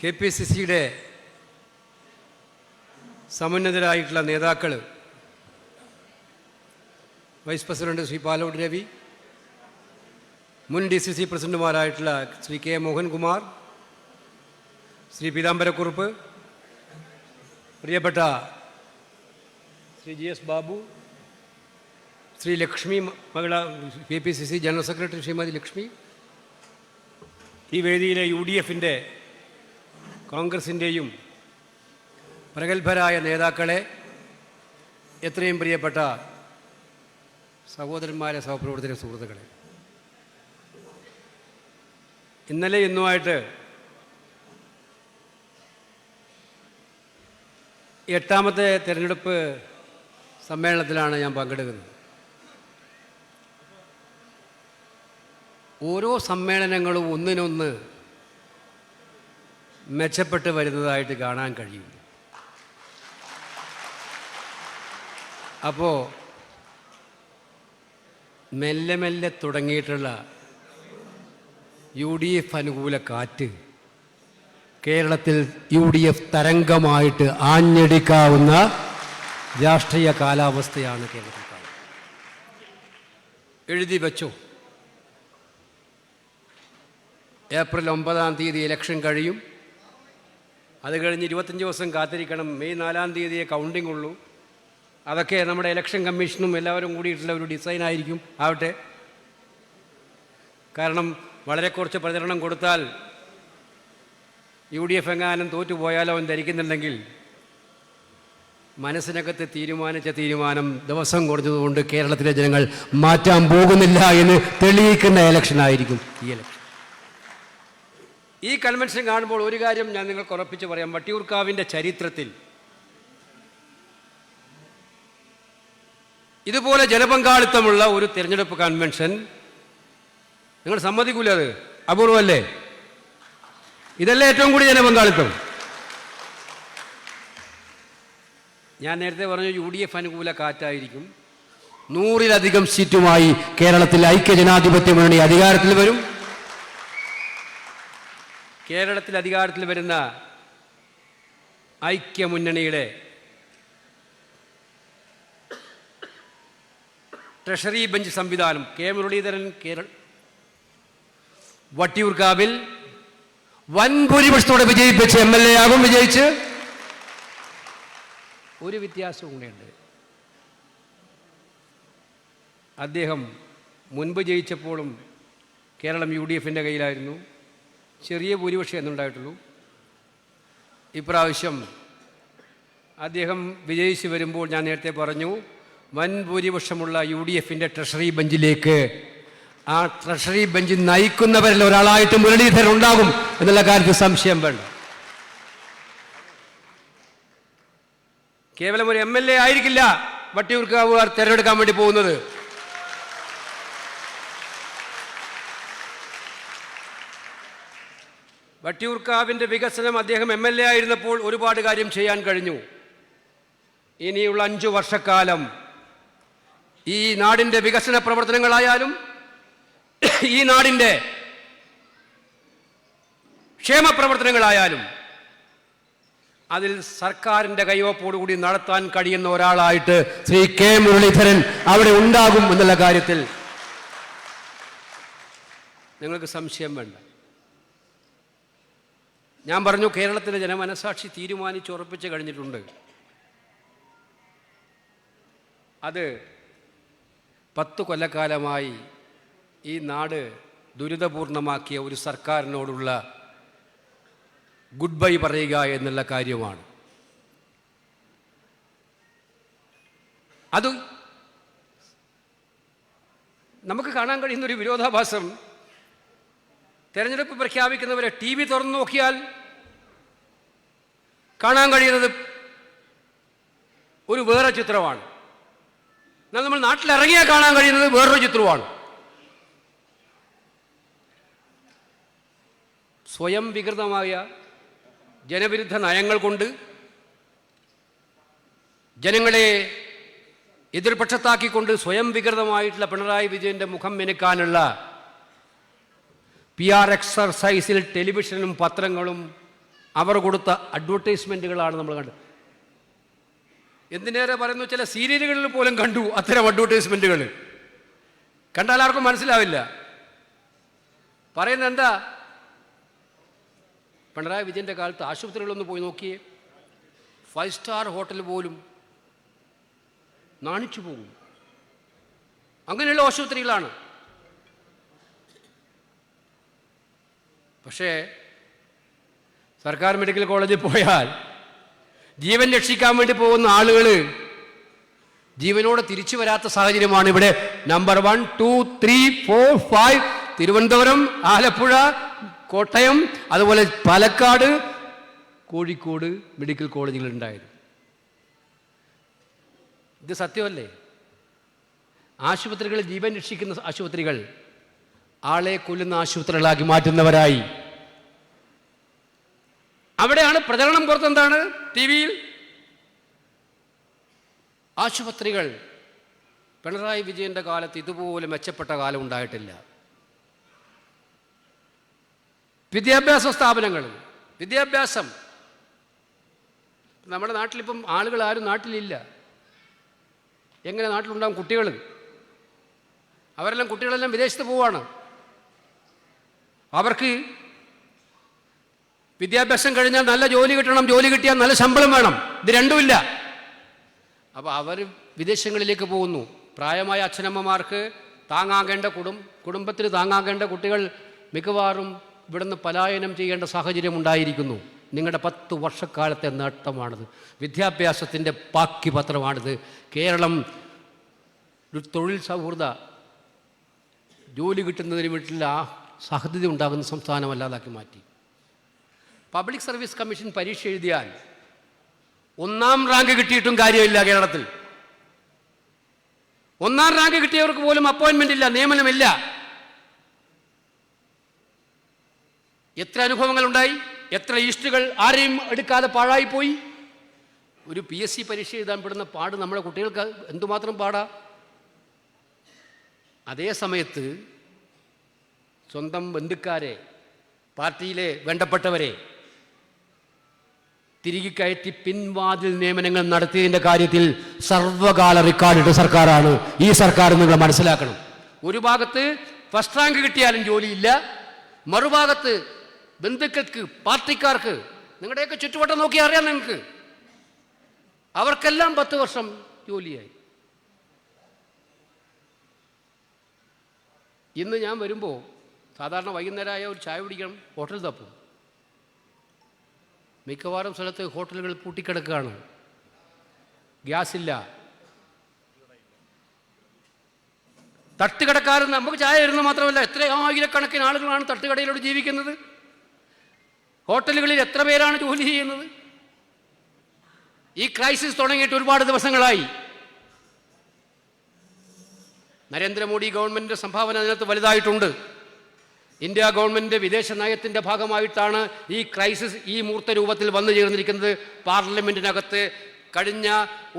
KPCCയുടെ സമുന്നതരായിട്ടുള്ള നേതാക്കൾ, vice president Shri Palode Ravi, മുൻ DCC പ്രസിഡന്റുമാരായിട്ടുള്ള ശ്രീ K. മോഹൻകുമാർ, ശ്രീ പീതാംബരക്കുറുപ്പ്, പ്രിയപ്പെട്ട ശ്രീ GS ബാബു, ശ്രീ ലക്ഷ്മി മകള KPCC general secretary Shrimati Lakshmi, ഈ വേദിയിലെ UDFൻ്റെ കോൺഗ്രസിൻ്റെയും പ്രഗത്ഭരായ നേതാക്കളെ, എത്രയും പ്രിയപ്പെട്ട സഹോദരന്മാരെ, സഹപ്രവർത്തക സുഹൃത്തുക്കളെ, ഇന്നലെ ഇന്നുമായിട്ട് 8ാമത്തെ തെരഞ്ഞെടുപ്പ് സമ്മേളനത്തിലാണ് ഞാൻ പങ്കെടുക്കുന്നത്. ഓരോ സമ്മേളനങ്ങളും ഒന്നിനൊന്ന് മെച്ചപ്പെട്ട് വരുന്നതായിട്ട് കാണാൻ കഴിയും. അപ്പോൾ മെല്ലെ മെല്ലെ തുടങ്ങിയിട്ടുള്ള UDF അനുകൂല കാറ്റ് കേരളത്തിൽ UDF തരംഗമായിട്ട് ആഞ്ഞടിക്കാവുന്ന രാഷ്ട്രീയ കാലാവസ്ഥയാണ് കേരളത്തിൽ കാണുന്നത്. എഴുതി വച്ചോ, ഏപ്രിൽ 9-ാം തീയതി ഇലക്ഷൻ കഴിയും. അത് കഴിഞ്ഞ് 25 ദിവസം കാത്തിരിക്കണം. മെയ് 4-ാം തീയതിയെ കൗണ്ടിംഗ് ഉള്ളൂ. അതൊക്കെ നമ്മുടെ ഇലക്ഷൻ കമ്മീഷനും എല്ലാവരും കൂടിയിട്ടുള്ള ഒരു ഡിസൈനായിരിക്കും, ആവട്ടെ. കാരണം വളരെ കുറച്ച് പ്രചരണം കൊടുത്താൽ UDF എങ്ങാനും തോറ്റുപോയാലോ എന്ന് ധരിക്കുന്നുണ്ടെങ്കിൽ മനസ്സിനകത്ത് തീരുമാനിച്ച തീരുമാനം ദിവസം കുറഞ്ഞതുകൊണ്ട് കേരളത്തിലെ ജനങ്ങൾ മാറ്റാൻ പോകുന്നില്ല എന്ന് തെളിയിക്കുന്ന ഇലക്ഷനായിരിക്കും ഈ ഇലക്ഷൻ. ഈ കൺവെൻഷൻ കാണുമ്പോൾ ഒരു കാര്യം ഞാൻ നിങ്ങൾക്ക് ഉറപ്പിച്ച് പറയാം. വട്ടിയൂർക്കാവിൻ്റെ ചരിത്രത്തിൽ ഇതുപോലെ ജനപങ്കാളിത്തമുള്ള ഒരു തിരഞ്ഞെടുപ്പ് കൺവെൻഷൻ നിങ്ങൾ സമ്മതിക്കൂല? അത് അപൂർവമല്ലേ? ഇതല്ലേ ഏറ്റവും കൂടി ജനപങ്കാളിത്തം. ഞാൻ നേരത്തെ പറഞ്ഞു UDF അനുകൂല കാറ്റായിരിക്കും. 100-ലധികം സീറ്റുമായി കേരളത്തിൽ ഐക്യജനാധിപത്യ മുന്നണി അധികാരത്തിൽ വരും. കേരളത്തിൽ അധികാരത്തിൽ വരുന്ന ഐക്യമുന്നണിയുടെ ട്രഷറി ബെഞ്ച് സംവിധാനം മുരളീധരൻ വട്ടിയൂർക്കാവിൽ വൻ ഭൂരിപക്ഷത്തോടെ വിജയിപ്പിച്ച് MLA ആകും. വിജയിച്ച് ഒരു വ്യത്യാസവും കൂടെയുണ്ട്. അദ്ദേഹം മുൻപ് ജയിച്ചപ്പോഴും കേരളം UDFൻ്റെ കയ്യിലായിരുന്നു. ചെറിയ ഭൂരിപക്ഷം എന്നുണ്ടായിട്ടുള്ളൂ. ഇപ്രാവശ്യം അദ്ദേഹം വിജയിച്ച് വരുമ്പോൾ ഞാൻ നേരത്തെ പറഞ്ഞു, വൻ ഭൂരിപക്ഷമുള്ള UDFൻ്റെ ട്രഷറി ബെഞ്ചിലേക്ക്, ആ ട്രഷറി ബെഞ്ച് നയിക്കുന്നവരിൽ ഒരാളായിട്ട് മുരളീധരൻ ഉണ്ടാകും എന്നുള്ള കാര്യത്തിൽ സംശയം വേണ്ട. കേവലം ഒരു MLA ആയിരിക്കില്ല വട്ടിയൂർക്കാവുകാർ തിരഞ്ഞെടുക്കാൻ വേണ്ടി പോകുന്നത്. വട്ടിയൂർക്കാവിൻ്റെ വികസനം അദ്ദേഹം MLA ആയിരുന്നപ്പോൾ ഒരുപാട് കാര്യം ചെയ്യാൻ കഴിഞ്ഞു. ഇനിയുള്ള 5 വർഷക്കാലം ഈ നാടിൻ്റെ വികസന പ്രവർത്തനങ്ങളായാലും ഈ നാടിൻ്റെ ക്ഷേമ പ്രവർത്തനങ്ങളായാലും അതിൽ സർക്കാരിൻ്റെ കൈവപ്പോടുകൂടി നടത്താൻ കഴിയുന്ന ഒരാളായിട്ട് ശ്രീ K. മുരളീധരൻ അവിടെ ഉണ്ടാകും എന്നുള്ള കാര്യത്തിൽ നിങ്ങൾക്ക് സംശയം വേണ്ട. ഞാൻ പറഞ്ഞു, കേരളത്തിലെ ജനമനസാക്ഷി തീരുമാനിച്ചുറപ്പിച്ച് കഴിഞ്ഞിട്ടുണ്ട്. അത് 10 കൊല്ലക്കാലമായി ഈ നാട് ദുരിതപൂർണമാക്കിയ ഒരു സർക്കാരിനോടുള്ള ഗുഡ് ബൈ പറയുക എന്നുള്ള കാര്യമാണ്. അത് നമുക്ക് കാണാൻ കഴിയുന്നൊരു വിരോധാഭാസം. തെരഞ്ഞെടുപ്പ് പ്രഖ്യാപിക്കുന്നവരെ TV തുറന്നു നോക്കിയാൽ കാണാൻ കഴിയുന്നത് ഒരു വേറെ ചിത്രമാണ്. എന്നാൽ നമ്മൾ നാട്ടിലിറങ്ങിയാൽ കാണാൻ കഴിയുന്നത് വേറൊരു ചിത്രമാണ്. സ്വയം വികൃതമായ ജനവിരുദ്ധ നയങ്ങൾ കൊണ്ട് ജനങ്ങളെ എതിർപക്ഷത്താക്കിക്കൊണ്ട് സ്വയം വികൃതമായിട്ടുള്ള പിണറായി വിജയൻ്റെ മുഖം മിനുക്കാനുള്ള PR എക്സർസൈസിൽ ടെലിവിഷനും പത്രങ്ങളും അവർ കൊടുത്ത അഡ്വർടൈസ്മെൻറ്റുകളാണ് നമ്മൾ കണ്ടത്. എന്തിനേറെ പറയുന്നു, ചില സീരിയലുകളിൽ പോലും കണ്ടു അത്തരം അഡ്വർടൈസ്മെൻറ്റുകൾ. കണ്ടാൽ ആർക്കും മനസ്സിലാവില്ല. പറയുന്നത് എന്താ? പിണറായി വിജയൻ്റെ കാലത്ത് ആശുപത്രികളൊന്ന് പോയി നോക്കിയേ, 5 സ്റ്റാർ ഹോട്ടൽ പോലും നാണിച്ചു പോകും. അങ്ങനെയുള്ള ആശുപത്രികളാണ്. പക്ഷേ സർക്കാർ മെഡിക്കൽ കോളേജിൽ പോയാൽ ജീവൻ രക്ഷിക്കാൻ വേണ്ടി പോകുന്ന ആളുകൾ ജീവനോടെ തിരിച്ചു വരാത്ത സാഹചര്യമാണ് ഇവിടെ. നമ്പർ 1, 2, 3, 4, 5 തിരുവനന്തപുരം, ആലപ്പുഴ, കോട്ടയം, അതുപോലെ പാലക്കാട്, കോഴിക്കോട് മെഡിക്കൽ കോളേജുകളുണ്ടായത്. ഇത് സത്യമല്ലേ? ആശുപത്രികൾ ജീവൻ രക്ഷിക്കുന്ന ആശുപത്രികൾ ആളെ കൊല്ലുന്ന ആശുപത്രികളാക്കി മാറ്റുന്നവരായി. അവിടെയാണ് പ്രചരണം. പുറത്തെന്താണ്? ടി വിയിൽ ആശുപത്രികൾ പിണറായി വിജയൻ്റെ കാലത്ത് ഇതുപോലെ മെച്ചപ്പെട്ട കാലം ഉണ്ടായിട്ടില്ല. വിദ്യാഭ്യാസ സ്ഥാപനങ്ങൾ, വിദ്യാഭ്യാസം നമ്മുടെ നാട്ടിലിപ്പം ആളുകൾ ആരും നാട്ടിലില്ല. എങ്ങനെ നാട്ടിലുണ്ടാകും കുട്ടികൾ? കുട്ടികളെല്ലാം വിദേശത്ത് പോവാണ്. അവർക്ക് വിദ്യാഭ്യാസം കഴിഞ്ഞാൽ നല്ല ജോലി കിട്ടണം, ജോലി കിട്ടിയാൽ നല്ല ശമ്പളം വേണം. ഇത് രണ്ടുമില്ല. അപ്പോൾ അവർ വിദേശങ്ങളിലേക്ക് പോകുന്നു. പ്രായമായ അച്ഛനമ്മമാർക്ക് താങ്ങാകേണ്ട കുടുംബത്തിന് താങ്ങാകേണ്ട കുട്ടികൾ മിക്കവാറും ഇവിടുന്ന് പലായനം ചെയ്യേണ്ട സാഹചര്യം ഉണ്ടായിരിക്കുന്നു. നിങ്ങളുടെ 10 വർഷക്കാലത്തെ നേട്ടമാണിത്. വിദ്യാഭ്യാസത്തിൻ്റെ ബാക്കി പത്രമാണിത്. കേരളം ഒരു തൊഴിൽ സൗഹൃദ ജോലി കിട്ടുന്നതിന് വീട്ടിൽ ആ സാധ്യത ഉണ്ടാകുന്ന സംസ്ഥാനമല്ലാതാക്കി മാറ്റി. പബ്ലിക് സർവീസ് കമ്മീഷൻ പരീക്ഷ എഴുതിയാൽ 1ാം റാങ്ക് കിട്ടിയിട്ടും കാര്യമില്ല. കേരളത്തിൽ 1ാം റാങ്ക് കിട്ടിയവർക്ക് പോലും അപ്പോയിൻമെൻ്റ് ഇല്ല, നിയമനമില്ല. എത്ര അനുഭവങ്ങളുണ്ടായി, എത്ര ഈസ്റ്റുകൾ ആരെയും എടുക്കാതെ പാഴായിപ്പോയി. ഒരു PSC പരീക്ഷ എഴുതാൻ പെടുന്ന പാട് നമ്മുടെ കുട്ടികൾക്ക് എന്തുമാത്രം പാടാ. അതേ സമയത്ത് സ്വന്തം ബന്ധുക്കാരെ, പാർട്ടിയിലെ വേണ്ടപ്പെട്ടവരെ തിരികെ കയറ്റി പിൻവാതിൽ നിയമനങ്ങൾ നടത്തിയതിൻ്റെ കാര്യത്തിൽ സർവകാല റെക്കോർഡിട്ട സർക്കാരാണ് ഈ സർക്കാർ. നിങ്ങൾ മനസ്സിലാക്കണം. ഒരു ഭാഗത്ത് ഫസ്റ്റ് റാങ്ക് കിട്ടിയാലും ജോലിയില്ല, മറുഭാഗത്ത് ബന്ധുക്കൾക്ക്, പാർട്ടിക്കാർക്ക്, നിങ്ങളുടെയൊക്കെ ചുറ്റുവട്ടം നോക്കി അറിയാം നിങ്ങൾക്ക്, അവർക്കെല്ലാം 10 വർഷം ജോലിയായി. ഇന്ന് ഞാൻ വരുമ്പോൾ സാധാരണ വൈകുന്നേരമായ ഒരു ചായ കുടിക്കണം, ഹോട്ടൽ തപ്പും. മിക്കവാറും സ്ഥലത്ത് ഹോട്ടലുകൾ പൂട്ടിക്കിടക്കുകയാണ്. ഗ്യാസില്ല. തട്ടുകടക്കാരൻ നമുക്ക് ചായ തരുന്നത് മാത്രമല്ല, എത്ര ആയിരക്കണക്കിന് ആളുകളാണ് തട്ടുകടയിലൂടെ ജീവിക്കുന്നത്. ഹോട്ടലുകളിൽ എത്ര പേരാണ് ജോലി ചെയ്യുന്നത്. ഈ ക്രൈസിസ് തുടങ്ങിയിട്ട് ഒരുപാട് ദിവസങ്ങളായി. നരേന്ദ്രമോദി ഗവൺമെൻറ്റിൻ്റെ സംഭാവന അതിനകത്ത് വലുതായിട്ടുണ്ട്. ഇന്ത്യ ഗവൺമെൻറ് വിദേശ നയത്തിൻ്റെ ഭാഗമായിട്ടാണ് ഈ ക്രൈസിസ് ഈ മൂർത്ത രൂപത്തിൽ വന്നു ചേർന്നിരിക്കുന്നത്. പാർലമെൻറ്റിനകത്ത് കഴിഞ്ഞ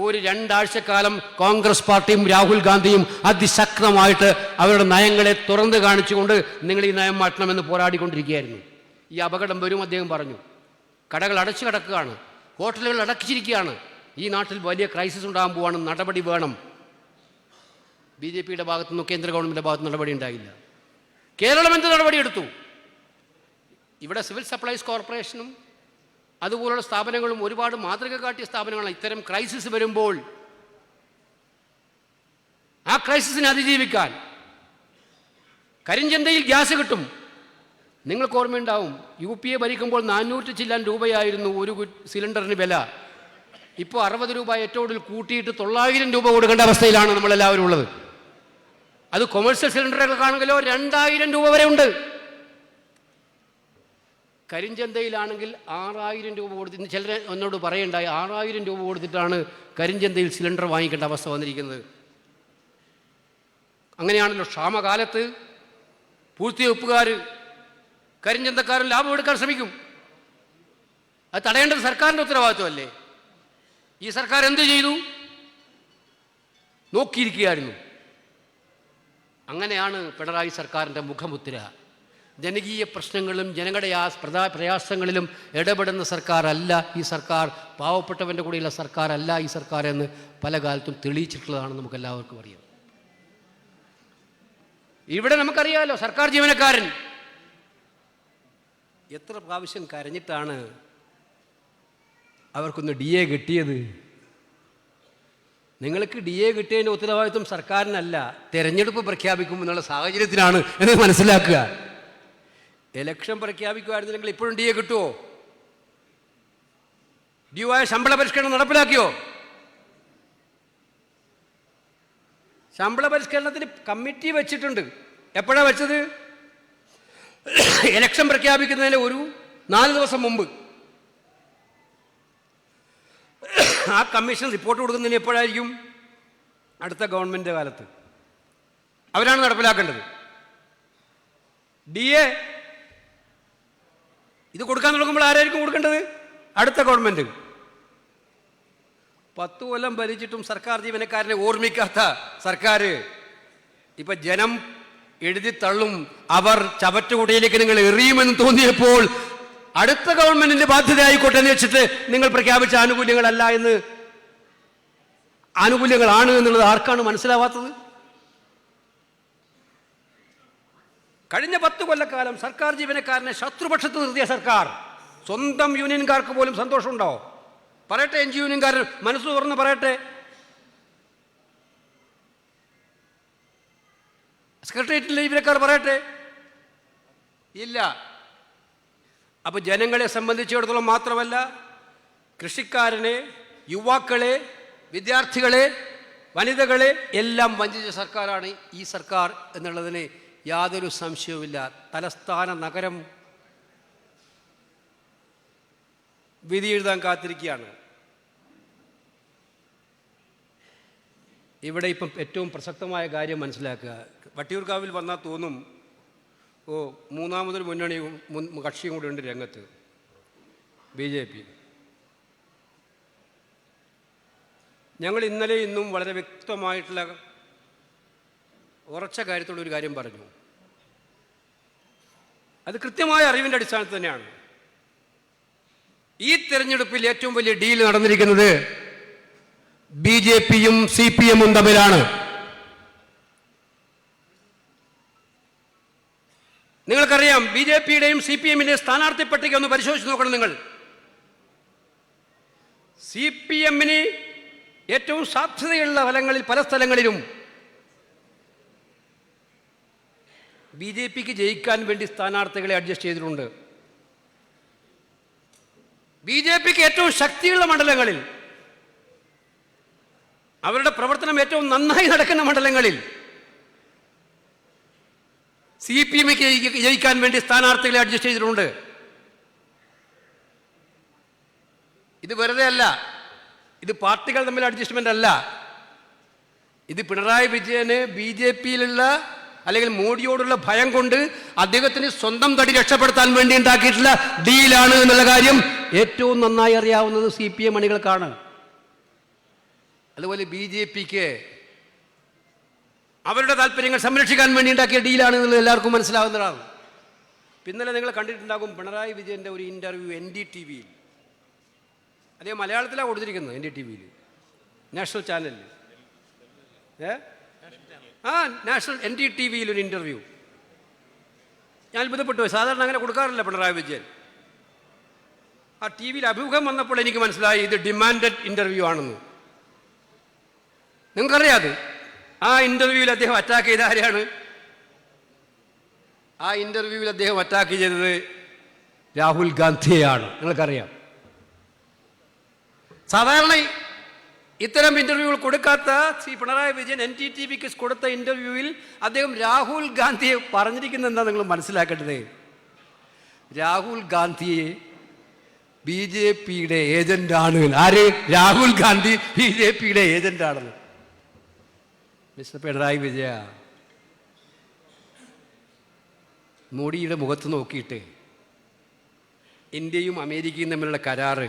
ഒരു 2 ആഴ്ചക്കാലം കോൺഗ്രസ് പാർട്ടിയും രാഹുൽ ഗാന്ധിയും അതിശക്തമായിട്ട് അവരുടെ നയങ്ങളെ തുറന്നു കാണിച്ചുകൊണ്ട് നിങ്ങൾ ഈ നയം മാറ്റണമെന്ന് പോരാടിക്കൊണ്ടിരിക്കുകയായിരുന്നു. ഈ അപകടം വരും അദ്ദേഹം പറഞ്ഞു. കടകൾ അടച്ചു കിടക്കുകയാണ്, ഹോട്ടലുകൾ അടച്ചിരിക്കുകയാണ്. ഈ നാട്ടിൽ വലിയ ക്രൈസിസ് ഉണ്ടാകാൻ പോവാണ്, നടപടി വേണം. BJPയുടെ ഭാഗത്തുനിന്ന്, കേന്ദ്ര ഗവൺമെൻറ്റിൻ്റെ ഭാഗത്ത് നടപടി ഉണ്ടായില്ല. കേരളം എന്ത് നടപടിയെടുത്തു? ഇവിടെ സിവിൽ സപ്ലൈസ് കോർപ്പറേഷനും അതുപോലുള്ള സ്ഥാപനങ്ങളും ഒരുപാട് മാതൃക കാട്ടിയ സ്ഥാപനങ്ങളാണ്. ഇത്തരം ക്രൈസിസ് വരുമ്പോൾ ആ ക്രൈസിസിനെ അതിജീവിക്കാൻ കരിഞ്ചന്തയിൽ ഗ്യാസ് കിട്ടും. നിങ്ങൾക്ക് ഓർമ്മയുണ്ടാവും, UPA ഭരിക്കുമ്പോൾ 400 ചില്ലാൻ രൂപയായിരുന്നു ഒരു സിലിണ്ടറിന് വില. ഇപ്പോൾ 60 രൂപ ഏറ്റവും കൂടുതൽ കൂട്ടിയിട്ട് 900 രൂപ കൊടുക്കേണ്ട അവസ്ഥയിലാണ് നമ്മളെല്ലാവരും ഉള്ളത്. അത് കൊമേഴ്സ്യൽ സിലിണ്ടറുകൾക്കാണെങ്കിലോ 2000 രൂപ വരെ ഉണ്ട്. കരിഞ്ചന്തയിലാണെങ്കിൽ 6000 രൂപ കൊടുത്തിട്ട്, ചിലർ എന്നോട് പറയുണ്ടായി 6000 രൂപ കൊടുത്തിട്ടാണ് കരിഞ്ചന്തയിൽ സിലിണ്ടർ വാങ്ങിക്കേണ്ട അവസ്ഥ വന്നിരിക്കുന്നത്. അങ്ങനെയാണല്ലോ ക്ഷാമകാലത്ത് പൂഴ്ത്തിവെപ്പുകാർ, കരിഞ്ചന്തക്കാരൻ ലാഭം എടുക്കാൻ ശ്രമിക്കും. അത് തടയേണ്ടത് സർക്കാരിൻ്റെ ഉത്തരവാദിത്വമല്ലേ? ഈ സർക്കാർ എന്ത് ചെയ്തു? നോക്കിയിരിക്കുകയായിരുന്നു. അങ്ങനെയാണ് പിണറായി സർക്കാരിൻ്റെ മുഖമുദ്ര. ജനകീയ പ്രശ്നങ്ങളും ജനങ്ങളുടെ പ്രയാസങ്ങളിലും ഇടപെടുന്ന സർക്കാരല്ല ഈ സർക്കാർ, പാവപ്പെട്ടവൻ്റെ കൂടെയുള്ള സർക്കാരല്ല ഈ സർക്കാർ എന്ന് പല കാലത്തും തെളിയിച്ചിട്ടുള്ളതാണ് നമുക്കെല്ലാവർക്കും അറിയാം. ഇവിടെ നമുക്കറിയാമല്ലോ, സർക്കാർ ജീവനക്കാരൻ എത്ര പ്രാവശ്യം കരഞ്ഞിട്ടാണ് അവർക്കൊന്ന് DA കിട്ടിയത്. നിങ്ങൾക്ക് DA കിട്ടിയതിൻ്റെ ഉത്തരവാദിത്വം സർക്കാരിനല്ല, തെരഞ്ഞെടുപ്പ് പ്രഖ്യാപിക്കും എന്നുള്ള സാഹചര്യത്തിലാണ് എന്ന് മനസ്സിലാക്കുക. ഇലക്ഷൻ പ്രഖ്യാപിക്കുമായിരുന്നില്ലെങ്കിൽ ഇപ്പോഴും DA കിട്ടുമോ? ഡ്യൂവായ ശമ്പള പരിഷ്കരണം നടപ്പിലാക്കിയോ? ശമ്പള പരിഷ്കരണത്തിന് കമ്മിറ്റി വെച്ചിട്ടുണ്ട്. എപ്പോഴാണ് വെച്ചത്? ഇലക്ഷൻ പ്രഖ്യാപിക്കുന്നതിന് ഒരു 4 ദിവസം മുമ്പ്. ആ കമ്മീഷൻ റിപ്പോർട്ട് കൊടുക്കുന്നതിന് എപ്പോഴായിരിക്കും? അടുത്ത ഗവൺമെൻറ് കാലത്ത്. അവരാണ് നടപ്പിലാക്കേണ്ടത്. DA ഇത് കൊടുക്കാൻ തുടങ്ങുമ്പോൾ ആരായിരിക്കും കൊടുക്കേണ്ടത്? അടുത്ത ഗവൺമെൻറ്. 10 കൊല്ലം ഭരിച്ചിട്ടും സർക്കാർ ജീവനക്കാരനെ ഓർമ്മിക്കാത്ത സർക്കാർ ഇപ്പം ജനം എഴുതി തള്ളും, അവർ ചവറ്റുകുടയിലേക്ക് നിങ്ങൾ എറിയുമെന്ന് തോന്നിയപ്പോൾ അടുത്ത ഗവൺമെന്റിന്റെ ബാധ്യത ആയിക്കോട്ടെ എന്ന് വെച്ചിട്ട് നിങ്ങൾ പ്രഖ്യാപിച്ച ആനുകൂല്യങ്ങളല്ല എന്ന്, ആനുകൂല്യങ്ങളാണ് എന്നുള്ളത് ആർക്കാണ് മനസ്സിലാവാത്തത്? കഴിഞ്ഞ 10 കൊല്ലക്കാലം സർക്കാർ ജീവനക്കാരനെ ശത്രുപക്ഷത്ത് നിർത്തിയ സർക്കാർ, സ്വന്തം യൂണിയൻകാർക്ക് പോലും സന്തോഷമുണ്ടോ? പറയട്ടെ, NGO യൂണിയൻകാരൻ മനസ്സ് തുറന്ന് പറയട്ടെ. സെക്രട്ടേറിയറ്റിലെ ജീവനക്കാർ പറയട്ടെ, ഇല്ല. അപ്പോൾ ജനങ്ങളെ സംബന്ധിച്ചിടത്തോളം മാത്രമല്ല, കൃഷിക്കാരനെ, യുവാക്കളെ, വിദ്യാർത്ഥികളെ, വനിതകളെ എല്ലാം വഞ്ചിച്ച സർക്കാരാണ് ഈ സർക്കാർ എന്നുള്ളതിന് യാതൊരു സംശയവുമില്ല. തലസ്ഥാന നഗരം വിധി എഴുതാൻ കാത്തിരിക്കുകയാണ്. ഇവിടെ ഇപ്പം ഏറ്റവും പ്രസക്തമായ കാര്യം മനസ്സിലാക്കുക. വട്ടിയൂർക്കാവിൽ വന്നാൽ തോന്നും, ഓ, മൂന്നാമതൊരു മുന്നണിയും കക്ഷിയും കൂടെ ഉണ്ട് രംഗത്ത്, BJP. ഞങ്ങൾ ഇന്നലെ ഇന്നും വളരെ വ്യക്തമായിട്ടുള്ള ഉറച്ച കാര്യത്തോടൊരു കാര്യം പറഞ്ഞു. അത് കൃത്യമായ അറിവിൻ്റെ അടിസ്ഥാനത്തിൽ തന്നെയാണ്. ഈ തെരഞ്ഞെടുപ്പിൽ ഏറ്റവും വലിയ ഡീൽ നടന്നിരിക്കുന്നത് BJPയും CPMഉം തമ്മിലാണ്. നിങ്ങൾക്കറിയാം, BJPയുടെയും CPMന്റെയും സ്ഥാനാർത്ഥി പട്ടിക ഒന്ന് പരിശോധിച്ച് നോക്കണം നിങ്ങൾ. CPMന് ഏറ്റവും സാധ്യതയുള്ള ഫലങ്ങളിൽ പല സ്ഥലങ്ങളിലും BJPക്ക് ജയിക്കാൻ വേണ്ടി സ്ഥാനാർത്ഥികളെ അഡ്ജസ്റ്റ് ചെയ്തിട്ടുണ്ട്. BJPക്ക് ഏറ്റവും ശക്തിയുള്ള മണ്ഡലങ്ങളിൽ, അവരുടെ പ്രവർത്തനം ഏറ്റവും നന്നായി നടക്കുന്ന മണ്ഡലങ്ങളിൽ CPMക്ക് ജയിക്കാൻ വേണ്ടി സ്ഥാനാർത്ഥികളെ അഡ്ജസ്റ്റ് ചെയ്തിട്ടുണ്ട്. ഇത് വെറുതെ അല്ല, ഇത് പാർട്ടികൾ തമ്മിൽ അഡ്ജസ്റ്റ്മെന്റ് അല്ല. ഇത് പിണറായി വിജയന് BJPയിലുള്ള അല്ലെങ്കിൽ മോഡിയോടുള്ള ഭയം കൊണ്ട് അദ്ദേഹത്തിന് സ്വന്തം തടി രക്ഷപ്പെടുത്താൻ വേണ്ടി ഉണ്ടാക്കിയിട്ടുള്ള ഡീലാണ് എന്നുള്ള കാര്യം ഏറ്റവും നന്നായി അറിയാവുന്നത് CPM അണികൾക്കാണ്. അതുപോലെ BJPക്ക് അവരുടെ താല്പര്യങ്ങൾ സംരക്ഷിക്കാൻ വേണ്ടി ഉണ്ടാക്കിയ ഡീലാണ് എന്നുള്ളത് എല്ലാവർക്കും മനസ്സിലാവുന്നതാണ്. പിന്നലെ നിങ്ങൾ കണ്ടിട്ടുണ്ടാകും പിണറായി വിജയൻ്റെ ഒരു ഇൻ്റർവ്യൂ NDTVയിൽ. അദ്ദേഹം മലയാളത്തിലാണ് കൊടുത്തിരിക്കുന്നത്, NDTVയിൽ, നാഷണൽ ചാനലിൽ. നാഷണൽ NDTVയിൽ ഒരു ഇൻ്റർവ്യൂ. ഞാൻ അത്ഭുതപ്പെട്ടു പോയി. സാധാരണ അങ്ങനെ കൊടുക്കാറില്ല പിണറായി വിജയൻ. ആ TV-യിൽ അഭിമുഖം വന്നപ്പോൾ എനിക്ക് മനസ്സിലായി ഇത് ഡിമാൻഡഡ് ഇൻ്റർവ്യൂ ആണെന്ന്. നിങ്ങൾക്കറിയാം അത്. ആ ഇൻ്റർവ്യൂവിൽ അദ്ദേഹം അറ്റാക്ക് ചെയ്ത ആരെയാണ്? ആ ഇൻ്റർവ്യൂവിൽ അദ്ദേഹം അറ്റാക്ക് ചെയ്തത് രാഹുൽ ഗാന്ധിയെയാണ്. നിങ്ങൾക്കറിയാം. സാധാരണ ഇത്തരം ഇൻ്റർവ്യൂകൾ കൊടുക്കാത്ത പിണറായി വിജയൻ NDTVക്ക് കൊടുത്ത ഇൻ്റർവ്യൂവിൽ അദ്ദേഹം രാഹുൽ ഗാന്ധിയെ പറഞ്ഞിരിക്കുന്നത് എന്താ നിങ്ങൾ മനസ്സിലാക്കേണ്ടത്? രാഹുൽ ഗാന്ധിയെ BJPയുടെ ഏജന്റാണ്. ആര്? രാഹുൽ ഗാന്ധി BJPയുടെ ഏജന്റാണെന്ന്. മിസ്റ്റർ പിണറായി വിജയ, മോഡിയുടെ മുഖത്ത് നോക്കിയിട്ട് ഇന്ത്യയും അമേരിക്കയും തമ്മിലുള്ള കരാറ്,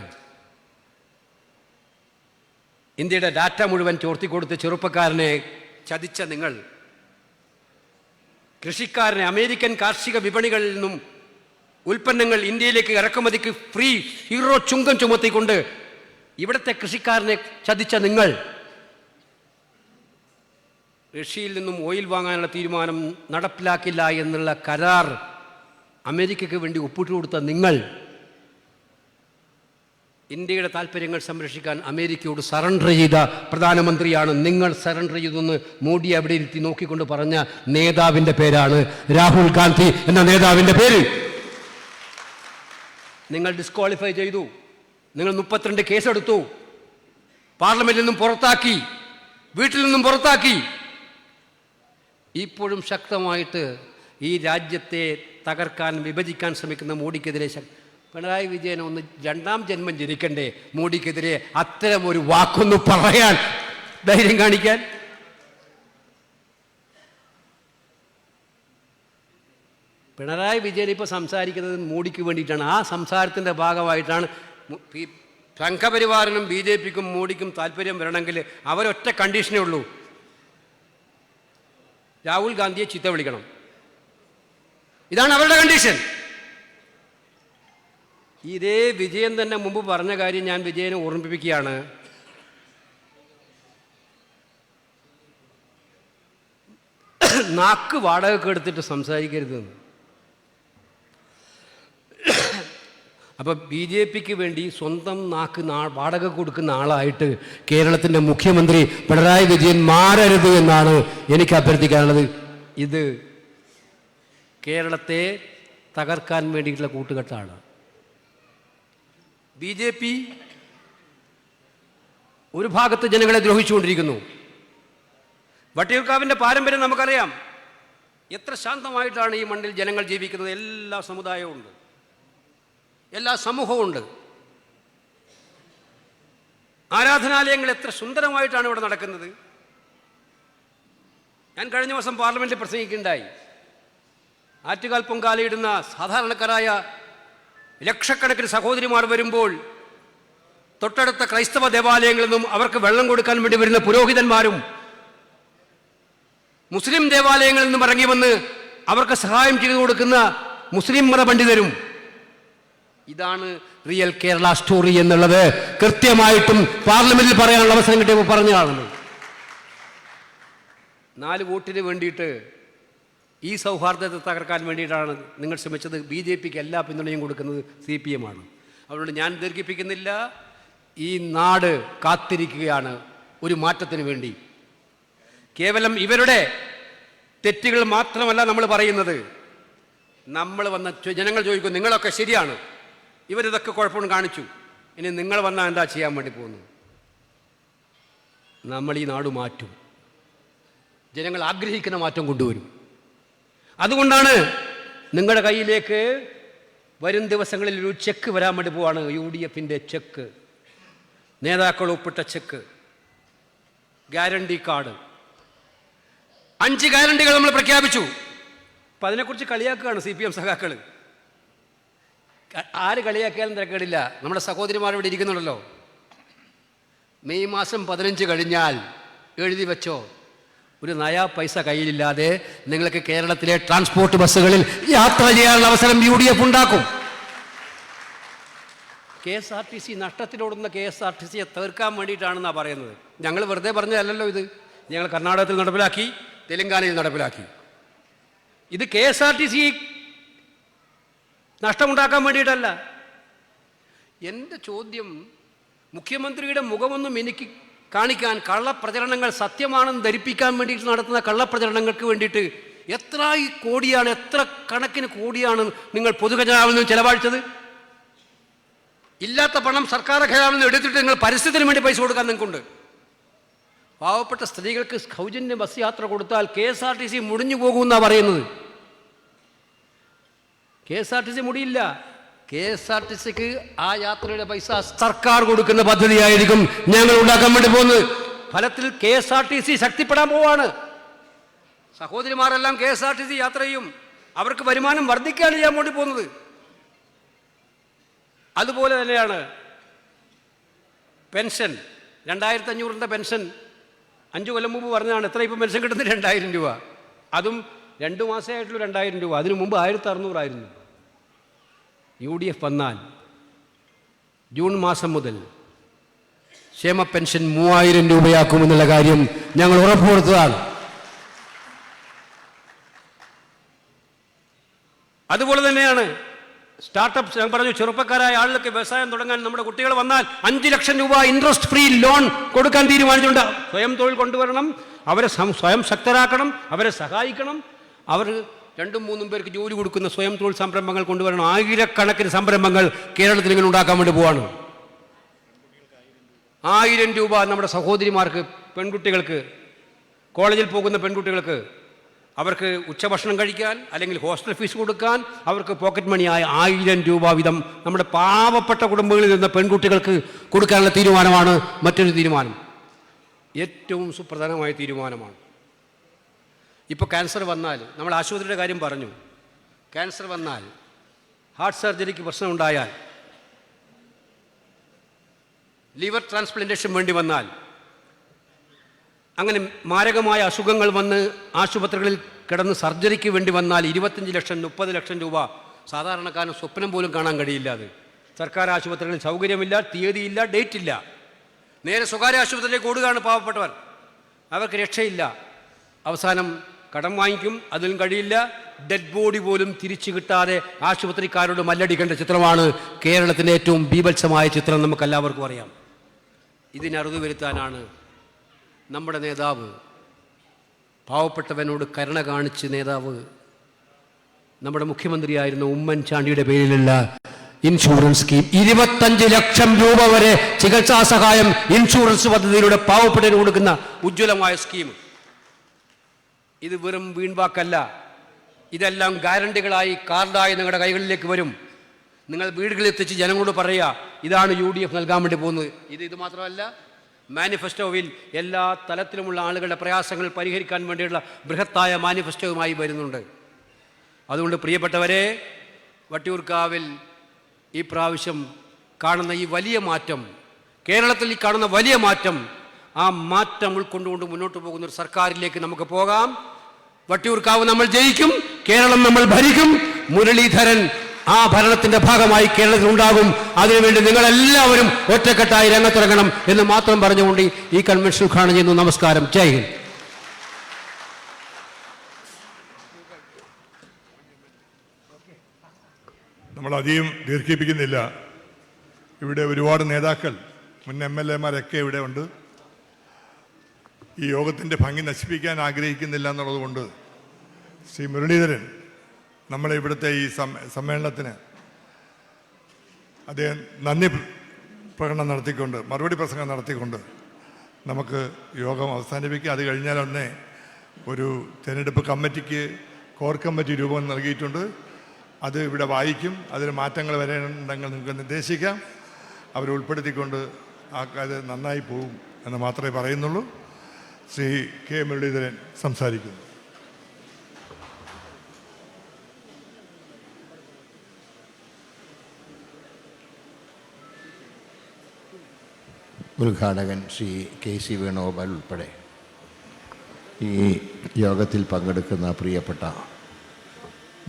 ഇന്ത്യയുടെ ഡാറ്റ മുഴുവൻ ചോർത്തിക്കൊടുത്ത് ചെറുപ്പക്കാരനെ ചതിച്ച നിങ്ങൾ, കൃഷിക്കാരനെ അമേരിക്കൻ കാർഷിക വിപണികളിൽ നിന്നും ഉൽപ്പന്നങ്ങൾ ഇന്ത്യയിലേക്ക് ഇറക്കുമതിക്ക് ഫ്രീ ഹീറോ ചുങ്കം ചുമത്തിക്കൊണ്ട് ഇവിടുത്തെ കൃഷിക്കാരനെ ചതിച്ച നിങ്ങൾ റഷ്യയിൽ നിന്നും ഓയിൽ വാങ്ങാനുള്ള തീരുമാനം നടപ്പിലാക്കില്ല എന്നുള്ള കരാർ അമേരിക്കയ്ക്ക് വേണ്ടി ഒപ്പിട്ട് കൊടുത്ത നിങ്ങൾ ഇന്ത്യയുടെ താല്പര്യങ്ങൾ സംരക്ഷിക്കാൻ അമേരിക്കയോട് സറണ്ടർ ചെയ്ത പ്രധാനമന്ത്രിയാണ്. നിങ്ങൾ സറണ്ടർ ചെയ്തെന്ന് മോഡി അവിടെ ഇരുത്തി നോക്കിക്കൊണ്ട് പറഞ്ഞ നേതാവിൻ്റെ പേരാണ് രാഹുൽ ഗാന്ധി എന്ന നേതാവിൻ്റെ പേര്. നിങ്ങൾ ഡിസ്ക്വാളിഫൈ ചെയ്തു. നിങ്ങൾ 32 കേസെടുത്തു, പാർലമെന്റിൽ നിന്നും പുറത്താക്കി, വീട്ടിൽ നിന്നും പുറത്താക്കി. ഇപ്പോഴും ശക്തമായിട്ട് ഈ രാജ്യത്തെ തകർക്കാൻ, വിഭജിക്കാൻ ശ്രമിക്കുന്ന മോഡിക്കെതിരെ പിണറായി വിജയൻ ഒന്ന് 2ാം ജന്മം ജനിക്കണ്ടേ മോഡിക്കെതിരെ അത്തരം ഒരു വാക്കൊന്ന് പറയാൻ ധൈര്യം കാണിക്കാൻ? പിണറായി വിജയൻ ഇപ്പോൾ സംസാരിക്കുന്നത് മോഡിക്ക് വേണ്ടിയിട്ടാണ്. ആ സംസാരത്തിൻ്റെ ഭാഗമായിട്ടാണ് സംഘപരിവാറിനും ബി ജെ പിക്കും മോഡിക്കും താല്പര്യം വരണമെങ്കിൽ അവരൊറ്റ കണ്ടീഷനേ ഉള്ളൂ, രാഹുൽ ഗാന്ധിയെ ചീത്ത വിളിക്കണം. ഇതാണ് അവരുടെ കണ്ടീഷൻ. ഇതേ വിജയൻ തന്നെ മുമ്പ് പറഞ്ഞ കാര്യം ഞാൻ വിജയനെ ഓർമ്മിപ്പിക്കുകയാണ്. നാക്ക് വാടകയ്ക്ക് എടുത്തിട്ട് സംസാരിക്കരുതെന്ന്. അപ്പോൾ ബി ജെ പിക്ക് വേണ്ടി സ്വന്തം നാക്ക് വാടക കൊടുക്കുന്ന ആളായിട്ട് കേരളത്തിൻ്റെ മുഖ്യമന്ത്രി പിണറായി വിജയൻ മാറരുത് എന്നാണ് എനിക്ക് അഭ്യർത്ഥിക്കാനുള്ളത്. ഇത് കേരളത്തെ തകർക്കാൻ വേണ്ടിയിട്ടുള്ള കൂട്ടുകെട്ടാണ്. ബി ജെ പി ഒരു ഭാഗത്ത് ജനങ്ങളെ ദ്രോഹിച്ചുകൊണ്ടിരിക്കുന്നു. വട്ടിയൂർക്കാവിൻ്റെ പാരമ്പര്യം നമുക്കറിയാം. എത്ര ശാന്തമായിട്ടാണ് ഈ മണ്ണിൽ ജനങ്ങൾ ജീവിക്കുന്നത്. എല്ലാ സമുദായവും ഉണ്ട്, എല്ലാ സമൂഹവും ഉണ്ട്. ആരാധനാലയങ്ങൾ എത്ര സുന്ദരമായിട്ടാണ് ഇവിടെ നടക്കുന്നത്. ഞാൻ കഴിഞ്ഞ ദിവസം പാർലമെൻറ്റിൽ പ്രസംഗിക്കുകയുണ്ടായി. ആറ്റുകാൽ പൊങ്കാലയിടുന്ന സാധാരണക്കാരായ ലക്ഷക്കണക്കിന് സഹോദരിമാർ വരുമ്പോൾ തൊട്ടടുത്ത ക്രൈസ്തവ ദേവാലയങ്ങളിൽ നിന്നും അവർക്ക് വെള്ളം കൊടുക്കാൻ വേണ്ടി വരുന്ന പുരോഹിതന്മാരും മുസ്ലിം ദേവാലയങ്ങളിൽ നിന്നും ഇറങ്ങി വന്ന് അവർക്ക് സഹായം ചെയ്തു കൊടുക്കുന്ന മുസ്ലിം മത പണ്ഡിതരും. ഇതാണ് റിയൽ കേരള സ്റ്റോറി എന്നുള്ളത് കൃത്യമായിട്ടും പാർലമെന്റിൽ പറയാനുള്ള അവസരം കിട്ടിയപ്പോൾ പറഞ്ഞതാണ്. 4 വോട്ടിന് വേണ്ടിയിട്ട് ഈ സൗഹാർദ്ദത്തെ തകർക്കാൻ വേണ്ടിയിട്ടാണ് നിങ്ങൾ ശ്രമിച്ചത്. ബി ജെ പിക്ക് എല്ലാ പിന്തുണയും കൊടുക്കുന്നത് CPM ആണ്. അതുകൊണ്ട് ഞാൻ ദീർഘിപ്പിക്കുന്നില്ല. ഈ നാട് കാത്തിരിക്കുകയാണ് ഒരു മാറ്റത്തിന് വേണ്ടി. കേവലം ഇവരുടെ തെറ്റുകൾ മാത്രമല്ല നമ്മൾ പറയുന്നത്. നമ്മൾ വന്ന ജനങ്ങൾ ചോദിക്കും, നിങ്ങളൊക്കെ ശരിയാണ്, ഇവരിതൊക്കെ കുഴപ്പമൊന്നും കാണിച്ചു, ഇനി നിങ്ങൾ വന്നാൽ എന്താ ചെയ്യാൻ വേണ്ടി പോകുന്നു? നമ്മൾ ഈ നാട് മാറ്റും. ജനങ്ങൾ ആഗ്രഹിക്കുന്ന മാറ്റം കൊണ്ടുവരും. അതുകൊണ്ടാണ് നിങ്ങളുടെ കയ്യിലേക്ക് വരും ദിവസങ്ങളിൽ ഒരു ചെക്ക് വരാൻ വേണ്ടി പോവാണ്. UDFൻ്റെ ചെക്ക്, നേതാക്കൾ ഒപ്പിട്ട ചെക്ക്, ഗ്യാരണ്ടി കാർഡ്. 5 ഗ്യാരണ്ടികൾ നമ്മൾ പ്രഖ്യാപിച്ചു. അപ്പം അതിനെക്കുറിച്ച് കളിയാക്കുകയാണ് CPM സഖാക്കൾ. ആര് കളിയാക്കിയാലും തിരക്കേടില്ല. നമ്മുടെ സഹോദരിമാർ ഇവിടെ ഇരിക്കുന്നുണ്ടല്ലോ. മെയ് മാസം 15 കഴിഞ്ഞാൽ എഴുതി വെച്ചോ, ഒരു നയാ പൈസ കയ്യിലില്ലാതെ നിങ്ങൾക്ക് കേരളത്തിലെ ട്രാൻസ്പോർട്ട് ബസ്സുകളിൽ യാത്ര ചെയ്യാനുള്ള അവസരം UDF ഉണ്ടാക്കും. KSRTC നഷ്ടത്തിലോടുന്ന KSRTCയെ തീർക്കാൻ വേണ്ടിയിട്ടാണെന്നാണ് പറയുന്നത്. ഞങ്ങൾ വെറുതെ പറഞ്ഞതല്ലല്ലോ ഇത്. ഞങ്ങൾ കർണാടകത്തിൽ നടപ്പിലാക്കി, തെലങ്കാനയിൽ നടപ്പിലാക്കി. ഇത് KSRTC നഷ്ടമുണ്ടാക്കാൻ വേണ്ടിയിട്ടല്ല. എൻ്റെ ചോദ്യം, മുഖ്യമന്ത്രിയുടെ മുഖമൊന്നും എനിക്ക് കാണിക്കാൻ കള്ളപ്രചരണങ്ങൾ സത്യമാണെന്ന് ധരിപ്പിക്കാൻ വേണ്ടിയിട്ട് നടത്തുന്ന കള്ളപ്രചരണങ്ങൾക്ക് വേണ്ടിയിട്ട് എത്ര കോടിയാണ്, എത്ര കണക്കിന് കോടിയാണ് നിങ്ങൾ പൊതുഖജനാവിൽ നിന്ന് ചെലവഴിച്ചത്? ഇല്ലാത്ത പണം സർക്കാർ ഖജനാവിൽ നിന്ന് എടുത്തിട്ട് നിങ്ങൾ പരസ്യത്തിന് വേണ്ടി പൈസ കൊടുക്കാൻ നിങ്ങൾക്കുണ്ട്. പാവപ്പെട്ട സ്ത്രീകൾക്ക് സൗജന്യ ബസ് യാത്ര കൊടുത്താൽ KSRTC മുടിഞ്ഞു പോകുമെന്നാണ് പറയുന്നത്. KSRTC മുടിയില്ല. KSRTCക്ക് ആ യാത്രയുടെ പൈസ സർക്കാർ കൊടുക്കുന്ന പദ്ധതിയായിരിക്കും ഞങ്ങൾ ഉണ്ടാക്കാൻ വേണ്ടി പോകുന്നത്. ഫലത്തിൽ KSRTC ശക്തിപ്പെടാൻ പോവാണ്. സഹോദരിമാരെല്ലാം KSRTC യാത്ര ചെയ്യും. അവർക്ക് വരുമാനം വർദ്ധിക്കുകയാണ് ചെയ്യാൻ വേണ്ടി പോകുന്നത്. അതുപോലെ തന്നെയാണ് പെൻഷൻ. 2500 പെൻഷൻ 5 കൊല്ലം മുമ്പ് പറഞ്ഞതാണ്. എത്ര ഇപ്പം പെൻഷൻ കിട്ടുന്നത്? 2000 രൂപ. അതും 2 മാസമേ ആയിട്ടുള്ളൂ 2000 രൂപ. അതിനു മുമ്പ് 1600 ആയിരുന്നു. UDF വന്നാൽ ജൂൺ മാസം മുതൽ ക്ഷേമ പെൻഷൻ 3000 രൂപയാക്കുമെന്നുള്ള കാര്യം ഞങ്ങൾ ഉറപ്പുവരുത്തുകയാണ്. അതുപോലെ തന്നെയാണ് സ്റ്റാർട്ടപ്പ്സ്. ഞാൻ പറഞ്ഞു, ചെറുപ്പക്കാരായ ആളുകൾക്ക് വ്യവസായം തുടങ്ങാൻ നമ്മുടെ കുട്ടികൾ വന്നാൽ 5 ലക്ഷം രൂപ ഇൻട്രസ്റ്റ് ഫ്രീ ലോൺ കൊടുക്കാൻ തീരുമാനിച്ചിട്ടുണ്ട്. സ്വയം തൊഴിൽ കൊണ്ടുവരണം, അവരെ സ്വയം ശക്തരാക്കണം, അവരെ സഹായിക്കണം. അവർ 2-3 പേർക്ക് ജോലി കൊടുക്കുന്ന സ്വയം തൊഴിൽ സംരംഭങ്ങൾ കൊണ്ടുവരണം. 1000കണക്കിന് സംരംഭങ്ങൾ കേരളത്തിൽ ഇങ്ങനെ ഉണ്ടാക്കാൻ വേണ്ടി പോവാണ്. 1000 രൂപ നമ്മുടെ സഹോദരിമാർക്ക്, പെൺകുട്ടികൾക്ക്, കോളേജിൽ പോകുന്ന പെൺകുട്ടികൾക്ക് അവർക്ക് ഉച്ചഭക്ഷണം കഴിക്കാൻ അല്ലെങ്കിൽ ഹോസ്റ്റൽ ഫീസ് കൊടുക്കാൻ അവർക്ക് പോക്കറ്റ് മണിയായ 1000 രൂപ വീതം നമ്മുടെ പാവപ്പെട്ട കുടുംബങ്ങളിൽ നിന്ന് പെൺകുട്ടികൾക്ക് കൊടുക്കാനുള്ള തീരുമാനമാണ് മറ്റൊരു തീരുമാനം. ഏറ്റവും സുപ്രധാനമായ തീരുമാനമാണ്. ഇപ്പോൾ ക്യാൻസർ വന്നാൽ, നമ്മൾ ആശുപത്രിയുടെ കാര്യം പറഞ്ഞു, ക്യാൻസർ വന്നാൽ, ഹാർട്ട് സർജറിക്ക് പ്രശ്നമുണ്ടായാൽ, ലിവർ ട്രാൻസ്പ്ലാന്റേഷൻ വേണ്ടി വന്നാൽ, അങ്ങനെ മാരകമായ അസുഖങ്ങൾ വന്ന് ആശുപത്രികളിൽ കിടന്ന് സർജറിക്ക് വേണ്ടി വന്നാൽ 25 ലക്ഷം 30 ലക്ഷം രൂപ സാധാരണക്കാരന് സ്വപ്നം പോലും കാണാൻ കഴിയില്ല. അത് സർക്കാർ ആശുപത്രികളിൽ സൗകര്യമില്ല, തീയതിയില്ല, ഡേറ്റ് ഇല്ല. നേരെ സ്വകാര്യ ആശുപത്രിയിലേക്ക് ഓടുകയാണ് പാവപ്പെട്ടവർ. അവർക്ക് രക്ഷയില്ല. അവസാനം കടം വാങ്ങിക്കും, അതിലും കഴിയില്ല. ഡെഡ് ബോഡി പോലും തിരിച്ചു കിട്ടാതെ ആശുപത്രിക്കാരോട് മല്ലടിക്കേണ്ട ചിത്രമാണ് കേരളത്തിൻ്റെ ഏറ്റവും ബീഭത്സമായ ചിത്രം. നമുക്കെല്ലാവർക്കും അറിയാം. ഇതിന് അറുതി വരുത്താനാണ് നമ്മുടെ നേതാവ്, പാവപ്പെട്ടവനോട് കരുണ കാണിച്ച് നേതാവ്, നമ്മുടെ മുഖ്യമന്ത്രിയായിരുന്ന ഉമ്മൻചാണ്ടിയുടെ പേരിലുള്ള ഇൻഷുറൻസ് സ്കീം 25 ലക്ഷം രൂപ വരെ ചികിത്സാ സഹായം ഇൻഷുറൻസ് പദ്ധതിയിലൂടെ പാവപ്പെട്ടവന് കൊടുക്കുന്ന ഉജ്ജ്വലമായ സ്കീം. ഇത് വെറും വീൺവാക്കല്ല. ഇതെല്ലാം ഗ്യാരണ്ടികളായി, കാർഡായി നിങ്ങളുടെ കൈകളിലേക്ക് വരും. നിങ്ങൾ വീടുകളിൽ എത്തിച്ച് ജനങ്ങളോട് പറയുക, ഇതാണ് UDF നൽകാൻ വേണ്ടി പോകുന്നത്. ഇത് മാത്രമല്ല, മാനിഫെസ്റ്റോയിൽ എല്ലാ തലത്തിലുമുള്ള ആളുകളുടെ പ്രയാസങ്ങൾ പരിഹരിക്കാൻ വേണ്ടിയുള്ള ബൃഹത്തായ മാനിഫെസ്റ്റോവുമായി വരുന്നുണ്ട്. അതുകൊണ്ട് പ്രിയപ്പെട്ടവരെ, വട്ടിയൂർക്കാവിൽ ഈ പ്രാവശ്യം കാണുന്ന ഈ വലിയ മാറ്റം, കേരളത്തിൽ ഈ കാണുന്ന വലിയ മാറ്റം, ആ മാറ്റം ഉൾക്കൊണ്ടുകൊണ്ട് മുന്നോട്ട് പോകുന്ന ഒരു സർക്കാരിലേക്ക് നമുക്ക് പോകാം. വട്ടിയൂർക്കാവ് നമ്മൾ ജയിക്കും, കേരളം നമ്മൾ ഭരിക്കും. മുരളീധരൻ ആ ഭരണത്തിന്റെ ഭാഗമായി കേരളത്തിൽ ഉണ്ടാകും. അതിനുവേണ്ടി നിങ്ങളെല്ലാവരും ഒറ്റക്കെട്ടായി രംഗത്തിറങ്ങണം എന്ന് മാത്രം പറഞ്ഞുകൊണ്ട് ഈ കൺവെൻഷൻ ഉദ്ഘാടനം ചെയ്യുന്നു. നമസ്കാരം. ജയ് ഹിന്ദ്. നമ്മൾ അധികം ദീർഘിപ്പിക്കുന്നില്ല. ഇവിടെ ഒരുപാട് നേതാക്കൾ, മുൻ MLA-മാരൊക്കെ ഇവിടെ ഉണ്ട്. ഈ യോഗത്തിൻ്റെ ഭംഗി നശിപ്പിക്കാൻ ആഗ്രഹിക്കുന്നില്ല എന്നുള്ളതുകൊണ്ട് ശ്രീ മുരളീധരൻ നമ്മളെ ഇവിടുത്തെ ഈ സമ്മേളനത്തിന് അദ്ദേഹം നന്ദി പ്രകടനം നടത്തിക്കൊണ്ട്, മറുപടി പ്രസംഗം നടത്തിക്കൊണ്ട് നമുക്ക് യോഗം അവസാനിപ്പിക്കുക. അത് കഴിഞ്ഞാൽ ഒന്നേ ഒരു തിരഞ്ഞെടുപ്പ് കമ്മിറ്റിക്ക് കോർ കമ്മിറ്റി രൂപം നൽകിയിട്ടുണ്ട്. അത് ഇവിടെ വായിക്കും. അതിന് മാറ്റങ്ങൾ വരേണ്ടെങ്കിൽ നിങ്ങൾക്ക് നിർദ്ദേശിക്കാം. അവരെ ഉൾപ്പെടുത്തിക്കൊണ്ട് അത് നന്നായി പോകും എന്ന് മാത്രമേ പറയുന്നുള്ളൂ. ശ്രീ കെ മുരളീധരൻ സംസാരിക്കുന്നു. ഉദ്ഘാടകൻ ശ്രീ KC വേണുഗോപാൽ ഉൾപ്പെടെ ഈ യോഗത്തിൽ പങ്കെടുക്കുന്ന പ്രിയപ്പെട്ട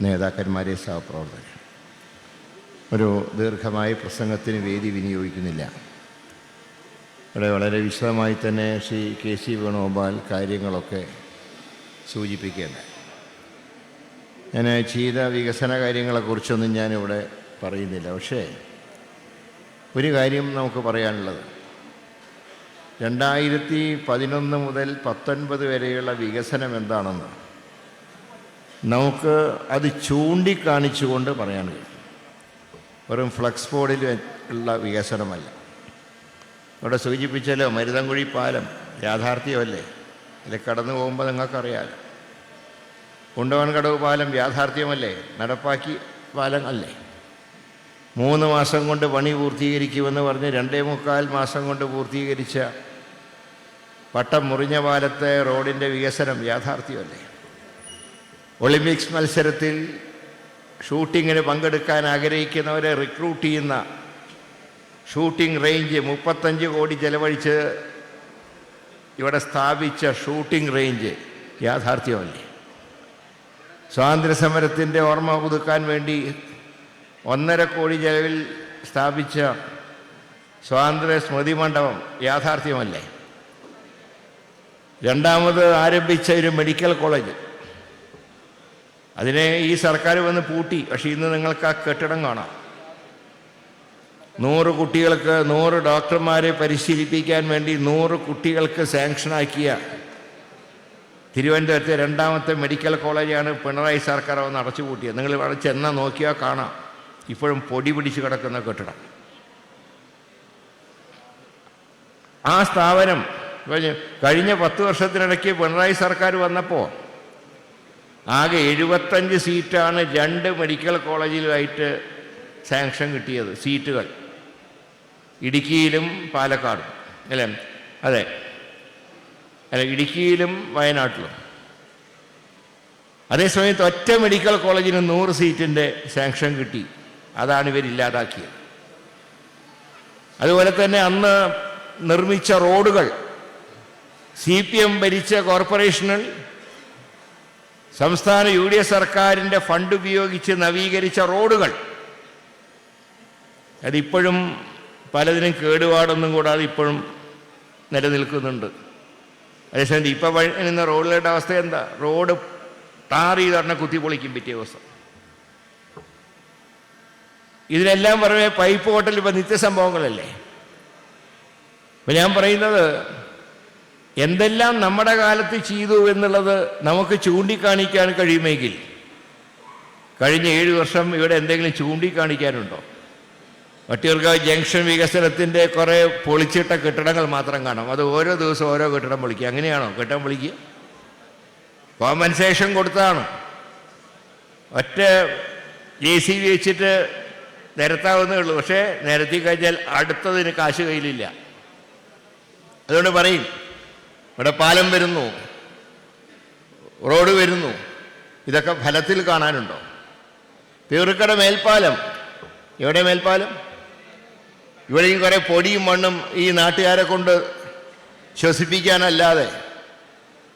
നേതാക്കന്മാരെ, സഹപ്രവർത്തകർ, ഒരു ദീർഘമായ പ്രസംഗത്തിന് വേദി വിനിയോഗിക്കുന്നില്ല. ഇവിടെ വളരെ വിശദമായി തന്നെ ശ്രീ KC വേണുഗോപാൽ കാര്യങ്ങളൊക്കെ സൂചിപ്പിക്കേണ്ട. ഞാൻ ചെയ്ത വികസന കാര്യങ്ങളെക്കുറിച്ചൊന്നും ഞാനിവിടെ പറയുന്നില്ല. പക്ഷേ ഒരു കാര്യം നമുക്ക് പറയാനുള്ളത്, 2011 മുതൽ 19 വരെയുള്ള വികസനം എന്താണെന്ന് നമുക്ക് അത് ചൂണ്ടിക്കാണിച്ചുകൊണ്ട് പറയാൻ കഴിയും. വെറും ഫ്ലക്സ് ബോർഡിൽ ഉള്ള വികസനമല്ല. ഇവിടെ സൂചിപ്പിച്ചല്ലോ, മരുതൻകുഴി പാലം യാഥാർത്ഥ്യമല്ലേ? അതിൽ കടന്നു പോകുമ്പോൾ നിങ്ങൾക്കറിയാമല്ലോ. കുണ്ടവൻകടവ് പാലം യാഥാർത്ഥ്യമല്ലേ? നടപ്പാക്കി പാലം അല്ലേ? 3 മാസം കൊണ്ട് പണി പൂർത്തീകരിക്കുമെന്ന് പറഞ്ഞ് 2.25 മാസം കൊണ്ട് പൂർത്തീകരിച്ച പട്ടം മുറിഞ്ഞ പാലത്തെ റോഡിൻ്റെ വികസനം യാഥാർത്ഥ്യമല്ലേ? ഒളിമ്പിക്സ് മത്സരത്തിൽ ഷൂട്ടിങ്ങിന് പങ്കെടുക്കാൻ ആഗ്രഹിക്കുന്നവരെ റിക്രൂട്ട് ചെയ്യുന്ന ഷൂട്ടിംഗ് റേഞ്ച് 35 കോടി ചെലവഴിച്ച് ഇവിടെ സ്ഥാപിച്ച ഷൂട്ടിംഗ് റേഞ്ച് യാഥാർത്ഥ്യമല്ലേ? സ്വാതന്ത്ര്യസമരത്തിൻ്റെ ഓർമ്മ പുതുക്കാൻ വേണ്ടി 1.5 കോടി ചെലവിൽ സ്ഥാപിച്ച സ്വാതന്ത്ര്യ സ്മൃതി മണ്ഡപം യാഥാർത്ഥ്യമല്ലേ? രണ്ടാമത് ആരംഭിച്ച ഒരു മെഡിക്കൽ കോളേജ്, അതിനെ ഈ സർക്കാർ വന്ന് പൂട്ടി. പക്ഷേ ഇന്ന് നിങ്ങൾക്ക് ആ കെട്ടിടം കാണാം. 100 കുട്ടികൾക്ക് 100 ഡോക്ടർമാരെ പരിശീലിപ്പിക്കാൻ വേണ്ടി 100 കുട്ടികൾക്ക് സാങ്ഷനാക്കിയ തിരുവനന്തപുരത്തെ രണ്ടാമത്തെ മെഡിക്കൽ കോളേജാണ് പിണറായി സർക്കാർ വന്ന് അടച്ചുപൂട്ടിയത്. നിങ്ങൾ അവിടെ ചെന്നാൽ നോക്കിയാൽ കാണാം ഇപ്പോഴും പൊടി പിടിച്ച് കിടക്കുന്ന കെട്ടിടം. ആ സ്ഥാപനം കഴിഞ്ഞ 10 വർഷത്തിനിടയ്ക്ക് പിണറായി സർക്കാർ വന്നപ്പോൾ ആകെ 75 സീറ്റാണ് 2 മെഡിക്കൽ കോളേജിലുമായിട്ട് സാങ്ഷൻ കിട്ടിയത്, സീറ്റുകൾ. ഇടുക്കിയിലും പാലക്കാടും അല്ലേ? അതെ, അല്ല, ഇടുക്കിയിലും വയനാട്ടിലും. അതേസമയത്ത് ഒറ്റ മെഡിക്കൽ കോളേജിന് 100 സീറ്റിൻ്റെ സാങ്ഷൻ കിട്ടി. അതാണ് ഇവരില്ലാതാക്കിയത്. അതുപോലെ തന്നെ അന്ന് നിർമ്മിച്ച റോഡുകൾ, CPM ഭരിച്ച കോർപ്പറേഷനിൽ സംസ്ഥാന UDF സർക്കാരിൻ്റെ ഫണ്ട് ഉപയോഗിച്ച് നവീകരിച്ച റോഡുകൾ അതിപ്പോഴും പലതിനും കേടുപാടൊന്നും കൂടാതെ ഇപ്പോഴും നിലനിൽക്കുന്നുണ്ട്. അതേസമയം ഇപ്പം വരുന്ന റോഡുകളുടെ അവസ്ഥ എന്താ? റോഡ് ടാർ ചെയ്ത് പറഞ്ഞാൽ കുത്തിപ്പൊളിക്കും പിറ്റേ ദിവസം. ഇതിനെല്ലാം പുറമെ പൈപ്പ് ഹോട്ടൽ ഇപ്പം നിത്യസംഭവങ്ങളല്ലേ. അപ്പം ഞാൻ പറയുന്നത്, എന്തെല്ലാം നമ്മുടെ കാലത്ത് ചെയ്തു എന്നുള്ളത് നമുക്ക് ചൂണ്ടിക്കാണിക്കാൻ കഴിയുമെങ്കിൽ കഴിഞ്ഞ 7 വർഷം ഇവിടെ എന്തെങ്കിലും ചൂണ്ടിക്കാണിക്കാനുണ്ടോ? വട്ടിയൂർക്കാവ് ജംഗ്ഷൻ വികസനത്തിൻ്റെ കുറേ പൊളിച്ചിട്ട കെട്ടിടങ്ങൾ മാത്രം കാണാം. അത് ഓരോ ദിവസവും ഓരോ കെട്ടിടം പൊളിക്കുക. അങ്ങനെയാണോ കെട്ടിടം പൊളിക്കുക? കോമ്പൻസേഷൻ കൊടുത്തതാണ്. ഒറ്റ JCB വെച്ചിട്ട് നിരത്താവുന്നേ ഉള്ളൂ. പക്ഷേ നിരത്തി കഴിഞ്ഞാൽ അടുത്തതിന് കാശ് കയ്യിലില്ല. അതുകൊണ്ട് പറയും, ഇവിടെ പാലം വരുന്നു, റോഡ് വരുന്നു, ഇതൊക്കെ ഫലത്തിൽ കാണാനുണ്ടോ? പീറുക്കട മേൽപ്പാലം, എവിടെ മേൽപ്പാലം? ഇവിടെയും കുറേ പൊടിയും മണ്ണും ഈ നാട്ടുകാരെ കൊണ്ട് ശ്വസിപ്പിക്കാനല്ലാതെ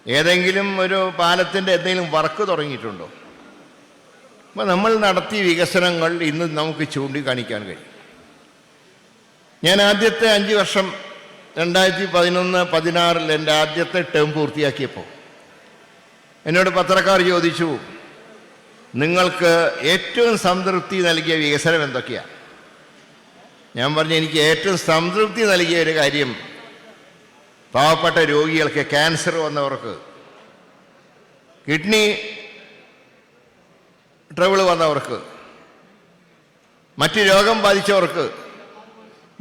ഏതെങ്കിലും ഒരു പാലത്തിൻ്റെ എന്തെങ്കിലും വർക്ക് തുടങ്ങിയിട്ടുണ്ടോ? അപ്പോൾ നമ്മൾ നടത്തിയ വികസനങ്ങൾ ഇന്ന് നമുക്ക് ചൂണ്ടിക്കാണിക്കാൻ കഴിയും. ഞാൻ ആദ്യത്തെ 5 വർഷം 2011-16 എൻ്റെ ആദ്യത്തെ ടേം പൂർത്തിയാക്കിയപ്പോൾ എന്നോട് പത്രക്കാർ ചോദിച്ചു, നിങ്ങൾക്ക് ഏറ്റവും സംതൃപ്തി നൽകിയ വികസനം എന്തൊക്കെയാണ്? ഞാൻ പറഞ്ഞു, എനിക്ക് ഏറ്റവും സംതൃപ്തി നൽകിയ ഒരു കാര്യം പാവപ്പെട്ട രോഗികൾക്ക്, ക്യാൻസർ വന്നവർക്ക്, കിഡ്നി ട്രബിൾ വന്നവർക്ക്, മറ്റ് രോഗം ബാധിച്ചവർക്ക്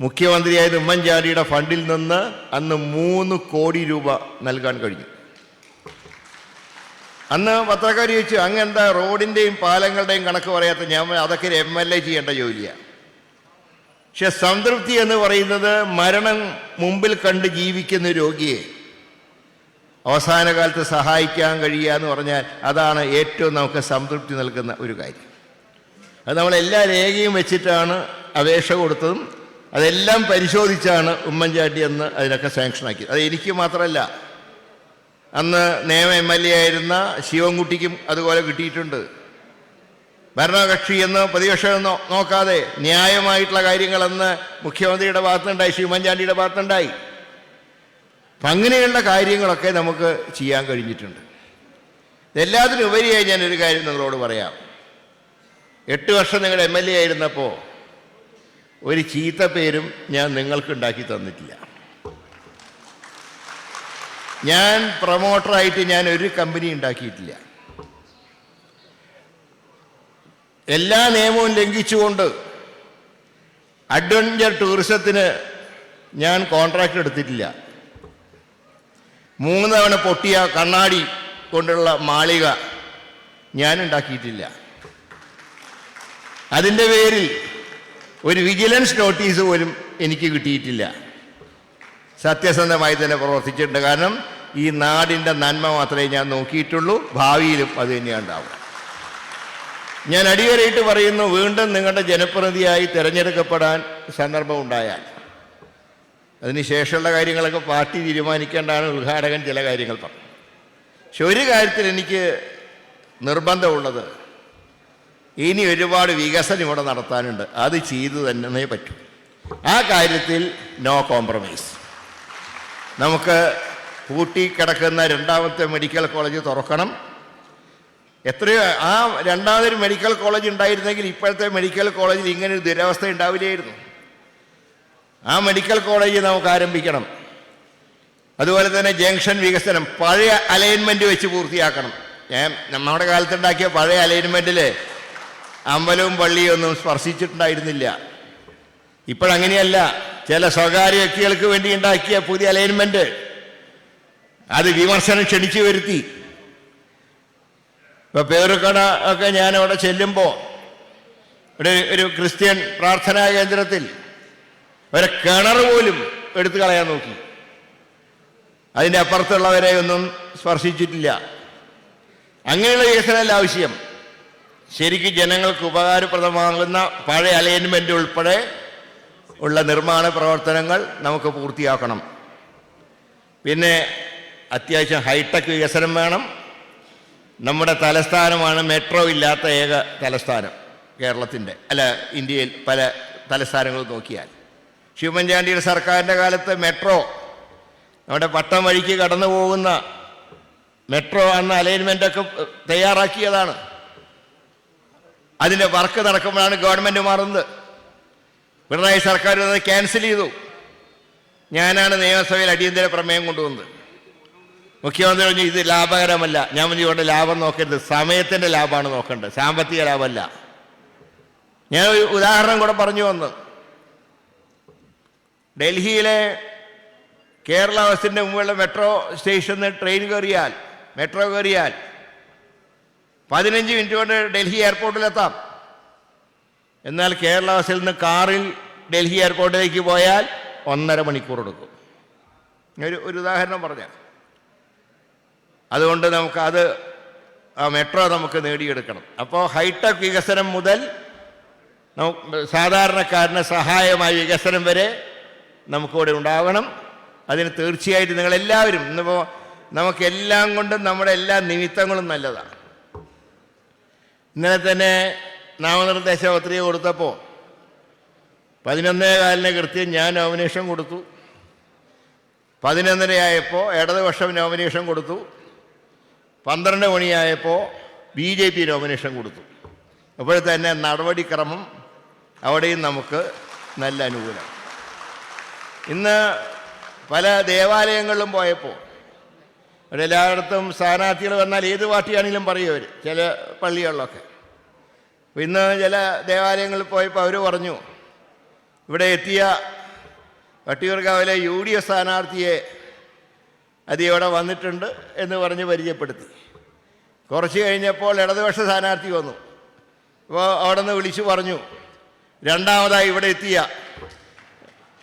മുഖ്യമന്ത്രിയായത് ഉമ്മൻചാണ്ടിയുടെ ഫണ്ടിൽ നിന്ന് അന്ന് 3 കോടി രൂപ നൽകാൻ കഴിഞ്ഞു. അന്ന് പത്രക്കാർ ചോദിച്ചു, അങ്ങെന്താ റോഡിൻ്റെയും പാലങ്ങളുടെയും കണക്ക് പറയാത്ത? ഞാൻ അതൊക്കെ ഒരു MLA ചെയ്യേണ്ട ജോലിയാണ്. പക്ഷെ സംതൃപ്തി എന്ന് പറയുന്നത് മരണം മുമ്പിൽ കണ്ട് ജീവിക്കുന്ന രോഗിയെ അവസാന കാലത്ത് സഹായിക്കാൻ കഴിയുക എന്ന് പറഞ്ഞാൽ അതാണ് ഏറ്റവും നമുക്ക് സംതൃപ്തി നൽകുന്ന ഒരു കാര്യം. അത് നമ്മളെല്ലാ രേഖയും വെച്ചിട്ടാണ് അപേക്ഷ കൊടുത്തതും അതെല്ലാം പരിശോധിച്ചാണ് ഉമ്മൻചാണ്ടി അന്ന് അതിനൊക്കെ സാങ്ഷനാക്കിയത്. അത് എനിക്ക് മാത്രമല്ല, അന്ന് നിയമ MLA ആയിരുന്ന ശിവൻകുട്ടിക്കും അതുപോലെ കിട്ടിയിട്ടുണ്ട്. ഭരണകക്ഷി എന്ന് പ്രതിപക്ഷം നോക്കാതെ ന്യായമായിട്ടുള്ള കാര്യങ്ങളെന്ന് മുഖ്യമന്ത്രിയുടെ ഭാഗത്തുനിന്നുണ്ടായി, ഉമ്മൻചാണ്ടിയുടെ ഭാഗത്തുനിന്നുണ്ടായി. അപ്പം അങ്ങനെയുള്ള കാര്യങ്ങളൊക്കെ നമുക്ക് ചെയ്യാൻ കഴിഞ്ഞിട്ടുണ്ട്. എല്ലാത്തിനും ഉപരിയായി ഞാനൊരു കാര്യം നിങ്ങളോട് പറയാം. 8 വർഷം നിങ്ങളുടെ MLA ആയിരുന്നപ്പോൾ ഒരു ചീത്ത പേരും ഞാൻ നിങ്ങൾക്ക് ഉണ്ടാക്കി തന്നിട്ടില്ല. ഞാൻ പ്രൊമോട്ടറായിട്ട് ഞാൻ ഒരു കമ്പനി ഉണ്ടാക്കിയിട്ടില്ല. എല്ലാ നിയമവും ലംഘിച്ചുകൊണ്ട് അഡ്വഞ്ചർ ടൂറിസത്തിന് ഞാൻ കോൺട്രാക്റ്റ് എടുത്തിട്ടില്ല. 3 തവണ പൊട്ടിയ കണ്ണാടി കൊണ്ടുള്ള മാളിക ഞാൻ ഉണ്ടാക്കിയിട്ടില്ല. അതിൻ്റെ പേരിൽ ഒരു വിജിലൻസ് നോട്ടീസ് പോലും എനിക്ക് കിട്ടിയിട്ടില്ല. സത്യസന്ധമായി തന്നെ പ്രവർത്തിച്ചിട്ടുണ്ട്. കാരണം ഈ നാടിൻ്റെ നന്മ മാത്രമേ ഞാൻ നോക്കിയിട്ടുള്ളൂ. ഭാവിയിലും അത് തന്നെയാണ് ഉണ്ടാവുക. ഞാൻ അടിവരയിട്ട് പറയുന്നു, വീണ്ടും നിങ്ങളുടെ ജനപ്രതിനിധിയായി തിരഞ്ഞെടുക്കപ്പെടാൻ സന്ദർഭം ഉണ്ടായാൽ അതിനുശേഷമുള്ള കാര്യങ്ങളൊക്കെ പാർട്ടി തീരുമാനിക്കേണ്ടതാണ്. ഉദ്ഘാടകൻ ചില കാര്യങ്ങൾ പറഞ്ഞു. പക്ഷെ ഒരു കാര്യത്തിൽ എനിക്ക് നിർബന്ധമുള്ളത് ഇനി ഒരുപാട് വികസനം ഇവിടെ നടത്താനുണ്ട്. അത് ചെയ്തു തന്നെ പറ്റൂ. ആ കാര്യത്തിൽ നോ കോംപ്രമൈസ്. നമുക്ക് പൂട്ടിക്കിടക്കുന്ന രണ്ടാമത്തെ മെഡിക്കൽ കോളേജ് തുറക്കണം. എത്രയോ ആ രണ്ടാമതൊരു മെഡിക്കൽ കോളേജ് ഉണ്ടായിരുന്നെങ്കിൽ ഇപ്പോഴത്തെ മെഡിക്കൽ കോളേജിൽ ഇങ്ങനെ ഒരു ദുരവസ്ഥ ഉണ്ടാവില്ലായിരുന്നു. ആ മെഡിക്കൽ കോളേജ് നമുക്ക് ആരംഭിക്കണം. അതുപോലെ തന്നെ ജംഗ്ഷൻ വികസനം പഴയ അലൈൻമെൻറ്റ് വെച്ച് പൂർത്തിയാക്കണം. നമ്മുടെ കാലത്തുണ്ടാക്കിയ പഴയ അലൈൻമെൻറ്റിൽ അമ്പലവും പള്ളിയും ഒന്നും സ്പർശിച്ചിട്ടുണ്ടായിരുന്നില്ല. ഇപ്പോഴങ്ങനെയല്ല. ചില സ്വകാര്യ വ്യക്തികൾക്ക് വേണ്ടി ഉണ്ടാക്കിയ പുതിയ അലൈൻമെൻറ്റ് അത് വിമർശനം ക്ഷണിച്ചു വരുത്തി. ഇപ്പോൾ പേറുകട ഒക്കെ ഞാൻ അവിടെ ചെല്ലുമ്പോൾ ഒരു ക്രിസ്ത്യൻ പ്രാർത്ഥനാ കേന്ദ്രത്തിൽ ഒരു കിണർ പോലും എടുത്തു കളയാൻ നോക്കി. അതിൻ്റെ അപ്പുറത്തുള്ളവരെ ഒന്നും സ്പർശിച്ചിട്ടില്ല. അങ്ങനെയുള്ള വികസനമല്ല ആവശ്യം. ശരിക്കും ജനങ്ങൾക്ക് ഉപകാരപ്രദമാകുന്ന പഴയ അലൈൻമെൻ്റ് ഉൾപ്പെടെ ഉള്ള നിർമ്മാണ പ്രവർത്തനങ്ങൾ നമുക്ക് പൂർത്തിയാക്കണം. പിന്നെ അത്യാവശ്യം ഹൈടെക് വികസനം വേണം. നമ്മുടെ തലസ്ഥാനമാണ് മെട്രോ ഇല്ലാത്ത ഏക തലസ്ഥാനം കേരളത്തിൻ്റെ, അല്ല ഇന്ത്യയിൽ പല തലസ്ഥാനങ്ങൾ നോക്കിയാൽ. ഉമ്മൻചാണ്ടിയുടെ സർക്കാരിൻ്റെ കാലത്ത് മെട്രോ, നമ്മുടെ പട്ടം വഴിക്ക് കടന്നു പോകുന്ന മെട്രോ എന്ന അലൈൻമെൻ്റൊക്കെ തയ്യാറാക്കിയതാണ്. അതിൻ്റെ വർക്ക് നടക്കുമ്പോഴാണ് ഗവൺമെൻറ് മാറുന്നത്. പിണറായി സർക്കാർ അത് ക്യാൻസൽ ചെയ്തു. ഞാനാണ് നിയമസഭയിൽ അടിയന്തര പ്രമേയം കൊണ്ടുവന്നത്. മുഖ്യമന്ത്രി പറഞ്ഞു ഇത് ലാഭകരമല്ല. ഞാൻ പറഞ്ഞു ഇവിടെ ലാഭം നോക്കരുത്, സമയത്തിൻ്റെ ലാഭമാണ് നോക്കേണ്ടത്, സാമ്പത്തിക ലാഭമല്ല. ഞാൻ ഒരു ഉദാഹരണം കൂടെ പറഞ്ഞു വന്നു. ഡൽഹിയിലെ കേരള ബസിൻ്റെ മുമ്പുള്ള മെട്രോ സ്റ്റേഷനിൽ മെട്രോ കയറിയാൽ 15 മിനിറ്റ് കൊണ്ട് ഡൽഹി എയർപോർട്ടിലെത്താം. എന്നാൽ കേരള ബസിൽ നിന്ന് കാറിൽ ഡൽഹി എയർപോർട്ടിലേക്ക് പോയാൽ 1.5 മണിക്കൂർ എടുക്കും. ഒരു ഉദാഹരണം പറഞ്ഞാൽ. അതുകൊണ്ട് നമുക്കത് ആ മെട്രോ നമുക്ക് നേടിയെടുക്കണം. അപ്പോൾ ഹൈടെക് വികസനം മുതൽ സാധാരണക്കാരന് സഹായമായ വികസനം വരെ നമുക്കിവിടെ ഉണ്ടാകണം. അതിന് തീർച്ചയായിട്ടും നിങ്ങളെല്ലാവരും, ഇന്നിപ്പോൾ നമുക്കെല്ലാം കൊണ്ടും നമ്മുടെ എല്ലാ നിമിത്തങ്ങളും നല്ലതാണ്. ഇന്നലെ തന്നെ നാമനിർദ്ദേശ പത്രിക കൊടുത്തപ്പോൾ 11:15 കൃത്യം ഞാൻ നോമിനേഷൻ കൊടുത്തു. 11:30 ഇടതുപക്ഷം നോമിനേഷൻ കൊടുത്തു. 12 മണിയായപ്പോൾ BJP നോമിനേഷൻ കൊടുത്തു. അപ്പോൾ തന്നെ നടപടിക്രമം അവിടെയും നമുക്ക് നല്ല അനുകൂലം. ഇന്ന് പല ദേവാലയങ്ങളിലും പോയപ്പോൾ അവിടെ എല്ലായിടത്തും സ്ഥാനാർത്ഥികൾ വന്നാൽ ഏത് പാർട്ടിയാണെങ്കിലും പറയും അവർ, ചില പള്ളികളിലൊക്കെ. അപ്പോൾ ഇന്ന് ചില ദേവാലയങ്ങളിൽ പോയപ്പോൾ അവർ പറഞ്ഞു ഇവിടെ എത്തിയ വട്ടിയൂർക്കാവിലെ UDF സ്ഥാനാർത്ഥിയെ അത് ഇവിടെ വന്നിട്ടുണ്ട് എന്ന് പറഞ്ഞ് പരിചയപ്പെടുത്തി. കുറച്ച് കഴിഞ്ഞപ്പോൾ ഇടതുപക്ഷ സ്ഥാനാർത്ഥി വന്നു. അപ്പോൾ അവിടെ നിന്ന് വിളിച്ചു പറഞ്ഞു രണ്ടാമതായി ഇവിടെ എത്തിയ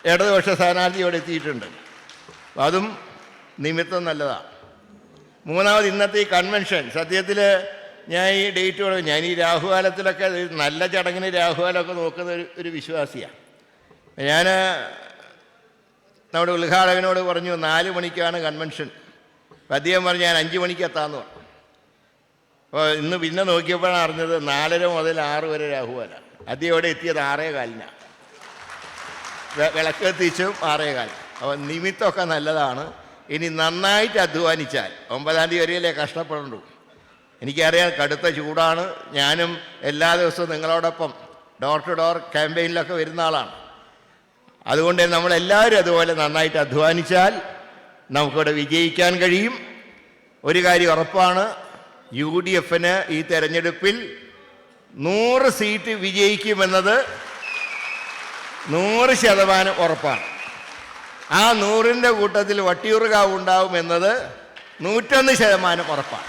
ഇടതുപക്ഷ സ്ഥാനാർത്ഥി ഇവിടെ എത്തിയിട്ടുണ്ട്. അതും നിമിത്തം നല്ലതാണ്. മൂന്നാമത് ഇന്നത്തെ ഈ കൺവെൻഷൻ, സത്യത്തിൽ ഞാൻ ഈ ഡേറ്റ് പറഞ്ഞു, ഞാൻ ഈ രാഹുകാലത്തിലൊക്കെ നല്ല ചടങ്ങിന് രാഹുകാലമൊക്കെ നോക്കുന്ന ഒരു വിശ്വാസിയാണ്. ഞാൻ നമ്മുടെ ഉദ്ഘാടകനോട് പറഞ്ഞു 4 മണിക്കാണ് കൺവെൻഷൻ. അപ്പം അദ്ദേഹം പറഞ്ഞു ഞാൻ 5 മണിക്ക് എത്താമെന്ന് പറഞ്ഞു. അപ്പോൾ ഇന്ന് പിന്നെ നോക്കിയപ്പോഴാണ് അറിഞ്ഞത് 4:30 മുതൽ 6 വരെ രാഹുകാല. അദ്ദേഹം ഇവിടെ എത്തിയത് 6:15. വിളക്കെത്തിച്ചും 6:15. അപ്പോൾ നിമിത്തമൊക്കെ നല്ലതാണ്. ഇനി നന്നായിട്ട് അധ്വാനിച്ചാൽ 9-ാം തീയതി വരെയല്ലേ കഷ്ടപ്പെടണ്ടു. എനിക്കറിയാം കടുത്ത ചൂടാണ്. ഞാനും എല്ലാ ദിവസവും നിങ്ങളോടൊപ്പം ഡോർ ടു ഡോർ ക്യാമ്പയിനിലൊക്കെ വരുന്ന ആളാണ്. അതുകൊണ്ട് നമ്മളെല്ലാവരും അതുപോലെ നന്നായിട്ട് അധ്വാനിച്ചാൽ നമുക്കിവിടെ വിജയിക്കാൻ കഴിയും. ഒരു കാര്യം ഉറപ്പാണ്, UDFന് ഈ തെരഞ്ഞെടുപ്പിൽ 100 സീറ്റ് വിജയിക്കുമെന്നത് 100% ഉറപ്പാണ്. ആ 100ൻ്റെ കൂട്ടത്തിൽ വട്ടിയൂർക്കാവ് ഉണ്ടാവുമെന്നത് 101% ഉറപ്പാണ്.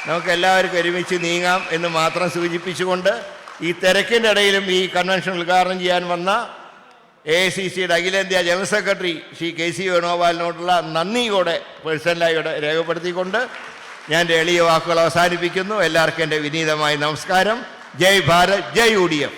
നമുക്കെല്ലാവർക്കും ഒരുമിച്ച് നീങ്ങാം എന്ന് മാത്രം സൂചിപ്പിച്ചുകൊണ്ട് ഈ തിരക്കിൻ്റെ ഇടയിലും ഈ കൺവെൻഷൻ ഉദ്ഘാടനം ചെയ്യാൻ വന്ന AICCയുടെ അഖിലേന്ത്യാ ജനറൽ സെക്രട്ടറി ശ്രീ KC വേണുഗോപാലിനോടുള്ള നന്ദി കൂടെ പേഴ്സണലായി ഇവിടെ രേഖപ്പെടുത്തിക്കൊണ്ട് ഞാൻ എൻ്റെ എളിയ വാക്കുകൾ അവസാനിപ്പിക്കുന്നു. എല്ലാവർക്കും എൻ്റെ വിനീതമായ നമസ്കാരം. ജയ് ഭാരത്, ജയ് UDF.